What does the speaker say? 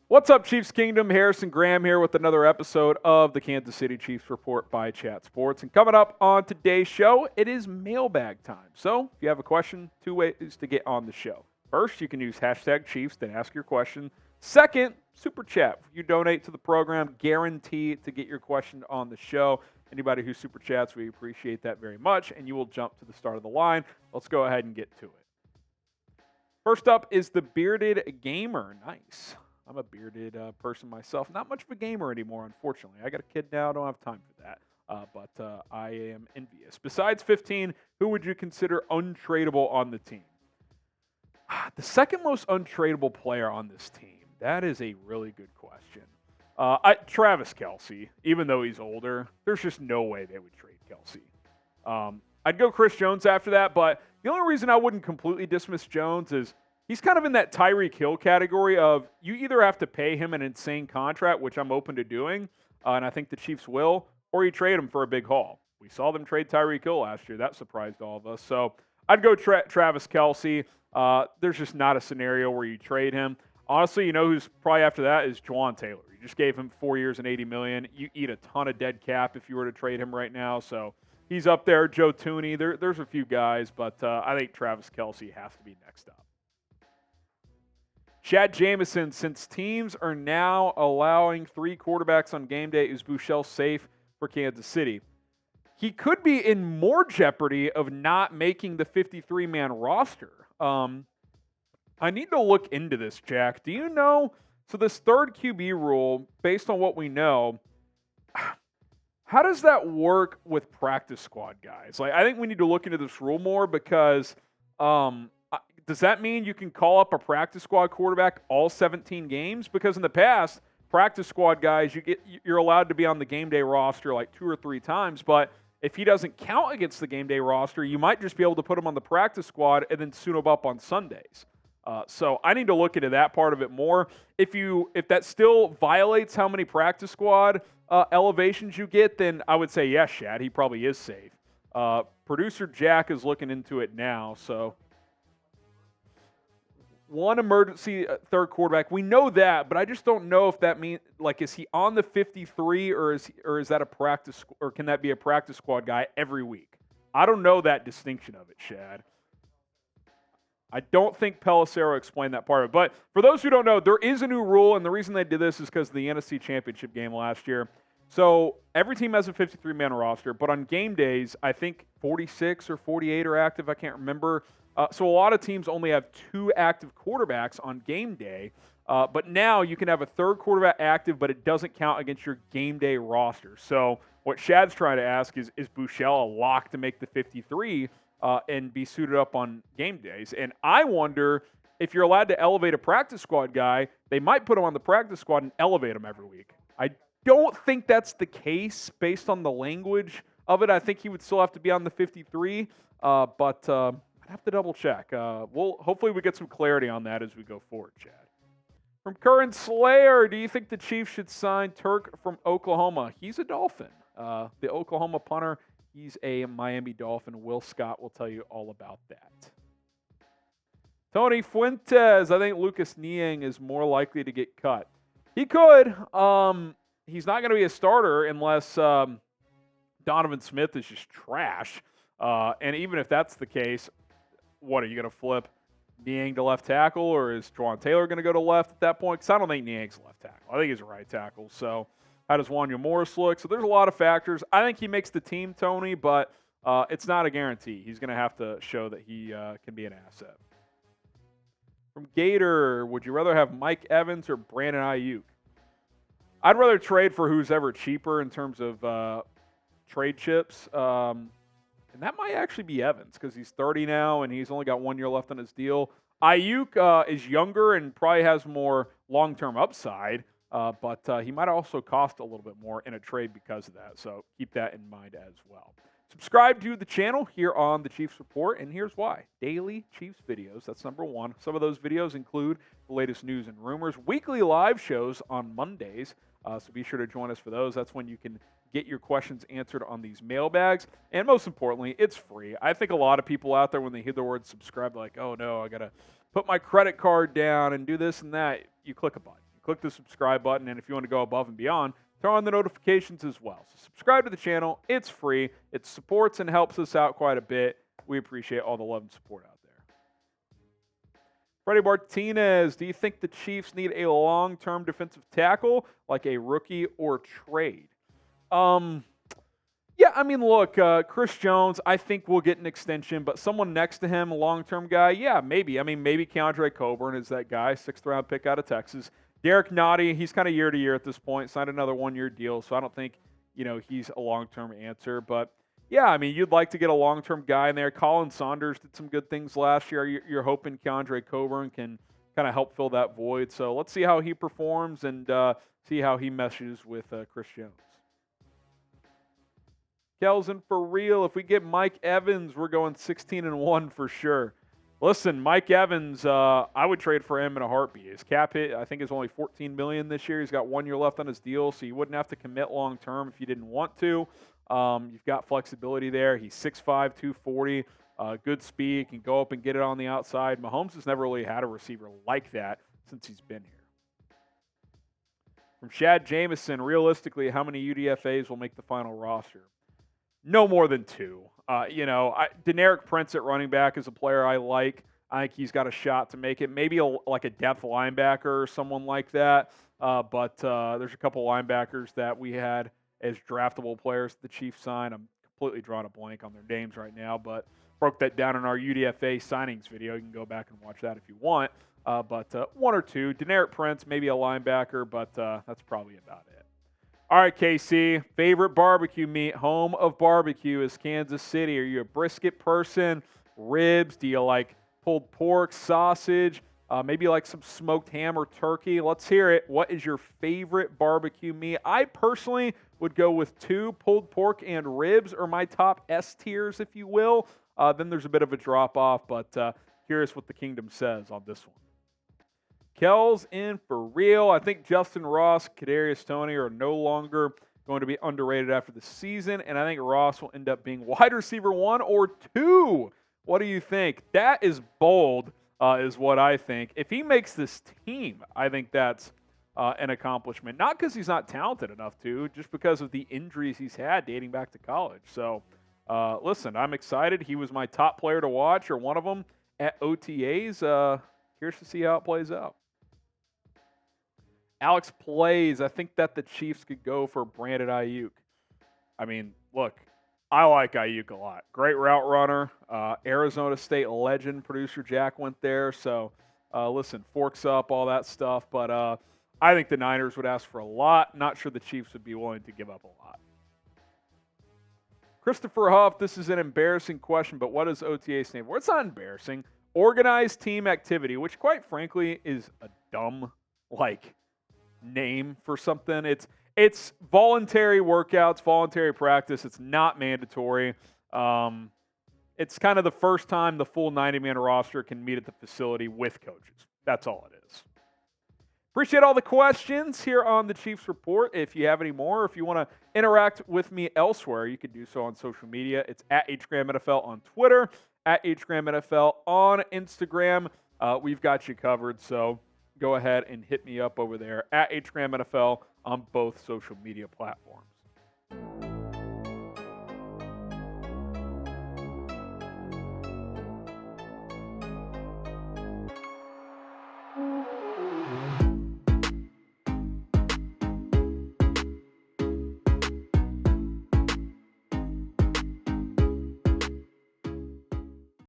What's up, Chiefs Kingdom? Harrison Graham here with another episode of the Kansas City Chiefs Report by Chat Sports. And coming up on today's show, it is mailbag time. So if you have a question, two ways to get on the show. First, you can use hashtag Chiefs to ask your question. Second, Super Chat. If you donate to the program, guaranteed to get your question on the show. Anybody who Super Chats, we appreciate that very much. And you will jump to the start of the line. Let's go ahead and get to it. First up is the Bearded Gamer. Nice. I'm a bearded person myself. Not much of a gamer anymore, unfortunately. I got a kid now. Don't have time for that. But I am envious. Besides 15, who would you consider untradeable on the team? The second most untradeable player on this team. That is a really good question. Travis Kelce, even though he's older, there's just no way they would trade Kelce. I'd go Chris Jones after that, but the only reason I wouldn't completely dismiss Jones is he's kind of in that Tyreek Hill category of you either have to pay him an insane contract, which I'm open to doing, and I think the Chiefs will, or you trade him for a big haul. We saw them trade Tyreek Hill last year. That surprised all of us. So I'd go Travis Kelce. There's just not a scenario where you trade him. Honestly, you know who's probably after that is Juwan Taylor. You just gave him 4 years and $80 million. You eat a ton of dead cap if you were to trade him right now. So he's up there. Joe Tooney. There's a few guys, but I think Travis Kelce has to be next up. Chad Jameson, since teams are now allowing 3 quarterbacks on game day, is Buechele safe for Kansas City? He could be in more jeopardy of not making the 53-man roster. I need to look into this, Jack. Do you know? So this third QB rule, based on what we know, how does that work with practice squad guys? Like, I think we need to look into this rule more because does that mean you can call up a practice squad quarterback all 17 games? Because in the past, practice squad guys, you're allowed to be on the game day roster like 2 or 3 times, but if he doesn't count against the game day roster, you might just be able to put him on the practice squad and then suit him up on Sundays. So I need to look into that part of it more. If that still violates how many practice squad elevations you get, then I would say yes, Shad, he probably is safe. Producer Jack is looking into it now, so one emergency third quarterback. We know that, but I just don't know if that means, like, is he on the 53 or is that a practice, or can that be a practice squad guy every week? I don't know that distinction of it, Shad. I don't think Pelissero explained that part of it. But for those who don't know, there is a new rule, and the reason they did this is because of the NFC Championship game last year. So every team has a 53-man roster, but on game days, I think 46 or 48 are active. I can't remember. So a lot of teams only have 2 active quarterbacks on game day. But now you can have a third quarterback active, but it doesn't count against your game day roster. So what Shad's trying to ask is Buechele a lock to make the 53 and be suited up on game days? And I wonder if you're allowed to elevate a practice squad guy, they might put him on the practice squad and elevate him every week. I don't think that's the case based on the language of it. I think he would still have to be on the 53, but I'd have to double check. Hopefully we get some clarity on that as we go forward, Chad. From Curran Slayer, do you think the Chiefs should sign Turk from Oklahoma? He's a Dolphin. The Oklahoma punter, he's a Miami Dolphin. Will Scott will tell you all about that. Tony Fuentes, I think Lucas Niang is more likely to get cut. He could. He's not going to be a starter unless Donovan Smith is just trash. And even if that's the case, what, are you going to flip Niang to left tackle, or is Juwan Taylor going to go to left at that point? Because I don't think Niang's a left tackle. I think he's a right tackle. So how does Wanya Morris look? So there's a lot of factors. I think he makes the team, Tony, but it's not a guarantee. He's going to have to show that he can be an asset. From Gator, would you rather have Mike Evans or Brandon Aiyuk? I'd rather trade for who's ever cheaper in terms of trade chips. And that might actually be Evans because he's 30 now and he's only got 1 year left on his deal. Aiyuk is younger and probably has more long-term upside, but he might also cost a little bit more in a trade because of that. So keep that in mind as well. Subscribe to the channel here on the Chiefs Report, and here's why. Daily Chiefs videos, that's number one. Some of those videos include the latest news and rumors, weekly live shows on Mondays, so be sure to join us for those. That's when you can get your questions answered on these mailbags, and most importantly, it's free. I think a lot of people out there, when they hear the word subscribe, they're like, oh no, I got to put my credit card down and do this and that. You click a button. click the subscribe button, and if you want to go above and beyond, turn on the notifications as well. So subscribe to the channel. It's free. It supports and helps us out quite a bit. We appreciate all the love and support out there. Freddie Martinez, do you think the Chiefs need a long-term defensive tackle like a rookie or trade? Yeah, I mean, look, Chris Jones, I think will get an extension, but someone next to him, a long-term guy, yeah, maybe. I mean, maybe Keandre Coburn is that guy, 6th-round pick out of Texas. Derek Nottie, he's kind of year-to-year at this point, signed another one-year deal, so I don't think, he's a long-term answer. But, yeah, I mean, you'd like to get a long-term guy in there. Colin Saunders did some good things last year. You're hoping Keandre Coburn can kind of help fill that void. So let's see how he performs and see how he meshes with Chris Jones. Kelson, for real, if we get Mike Evans, we're going 16-1 for sure. Listen, Mike Evans, I would trade for him in a heartbeat. His cap hit, I think, is only $14 million this year. He's got 1 year left on his deal, so you wouldn't have to commit long term if you didn't want to. You've got flexibility there. He's 6'5", 240, good speed, can go up and get it on the outside. Mahomes has never really had a receiver like that since he's been here. From Shad Jameson, realistically, how many UDFAs will make the final roster? No more than 2. Deneric Prince at running back is a player I like. I think he's got a shot to make it. Maybe like a depth linebacker or someone like that. But there's a couple linebackers that we had as draftable players that the Chiefs signed. I'm completely drawing a blank on their names right now, but broke that down in our UDFA signings video. You can go back and watch that if you want. But 1 or 2. Deneric Prince, maybe a linebacker, but that's probably about it. All right, KC, favorite barbecue meat, home of barbecue is Kansas City. Are you a brisket person, ribs? Do you like pulled pork, sausage, maybe like some smoked ham or turkey? Let's hear it. What is your favorite barbecue meat? I personally would go with 2, pulled pork and ribs, or my top S tiers, if you will. Then there's a bit of a drop-off, but curious what the kingdom says on this one. Kells in for real. I think Justin Ross, Kadarius Toney are no longer going to be underrated after the season, and I think Ross will end up being wide receiver 1 or 2. What do you think? That is bold, is what I think. If he makes this team, I think that's an accomplishment. Not because he's not talented enough to, just because of the injuries he's had dating back to college. So, listen, I'm excited. He was my top player to watch, or one of them, at OTAs. Curious to see how it plays out. Alex plays. I think that the Chiefs could go for Brandon Aiyuk. I mean, look, I like Aiyuk a lot. Great route runner. Arizona State legend. Producer Jack went there. So, listen, forks up, all that stuff. But I think the Niners would ask for a lot. Not sure the Chiefs would be willing to give up a lot. Christopher Huff, this is an embarrassing question, but what does OTA stand for? It's not embarrassing. Organized team activity, which quite frankly is a dumb, name for something. It's voluntary workouts, voluntary practice. It's not mandatory. It's kind of the first time the full 90-man roster can meet at the facility with coaches. That's all it is. Appreciate all the questions here on the Chiefs Report. If you have any more, if you want to interact with me elsewhere, you can do so on social media. It's at HGramNFL on Twitter, at HGramNFL on Instagram. We've got you covered, so go ahead and hit me up over there at HGramNFL on both social media platforms.